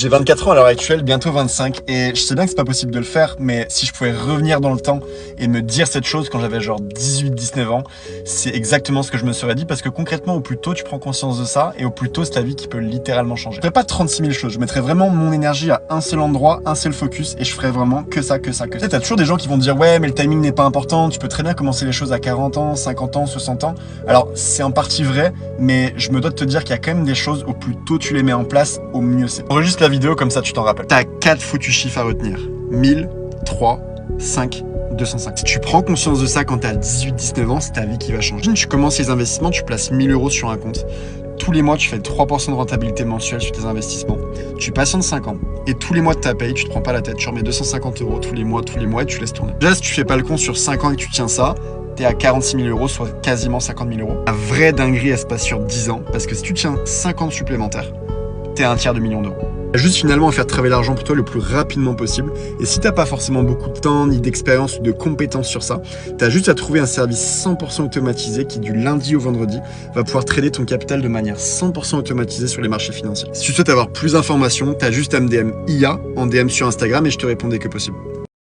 J'ai 24 ans à l'heure actuelle, bientôt 25, et je sais bien que c'est pas possible de le faire, mais si je pouvais revenir dans le temps et me dire cette chose quand j'avais genre 18-19 ans, c'est exactement ce que je me serais dit, parce que concrètement, au plus tôt tu prends conscience de ça, et au plus tôt c'est ta vie qui peut littéralement changer. Je ferais pas 36 000 choses, je mettrais vraiment mon énergie à un seul endroit, un seul focus, et je ferais vraiment que ça, que ça, que ça. Tu sais, t'as toujours des gens qui vont te dire ouais, mais le timing n'est pas important, tu peux très bien commencer les choses à 40 ans, 50 ans, 60 ans. Alors c'est en partie vrai, mais je me dois de te dire qu'il y a quand même des choses, au plus tôt tu les mets en place, au mieux c'est. Enregistre la vidéo comme ça tu t'en rappelles. T'as 4 foutus chiffres à retenir. 1000, 3, 5, 205. Si tu prends conscience de ça quand t'as 18-19 ans, c'est ta vie qui va changer. Tu commences les investissements, tu places 1000 € sur un compte. Tous les mois, tu fais 3% de rentabilité mensuelle sur tes investissements. Tu patientes 5 ans. Et tous les mois de ta paye, tu te prends pas la tête. Tu remets 250 € tous les mois, et tu laisses tourner. Déjà, si tu fais pas le compte sur 5 ans et que tu tiens ça, t'es à 46 000 €, soit quasiment 50 000 €. La vraie dinguerie, elle se passe sur 10 ans. Parce que si tu tiens 5 ans supplémentaires, t'es à un tiers de million d'euros. Juste finalement à faire travailler l'argent pour toi le plus rapidement possible. Et si t'as pas forcément beaucoup de temps, ni d'expérience ou de compétences sur ça, t'as juste à trouver un service 100% automatisé qui du lundi au vendredi va pouvoir trader ton capital de manière 100% automatisée sur les marchés financiers. Si tu souhaites avoir plus d'informations, t'as juste à me DM IA en DM sur Instagram et je te réponds dès que possible.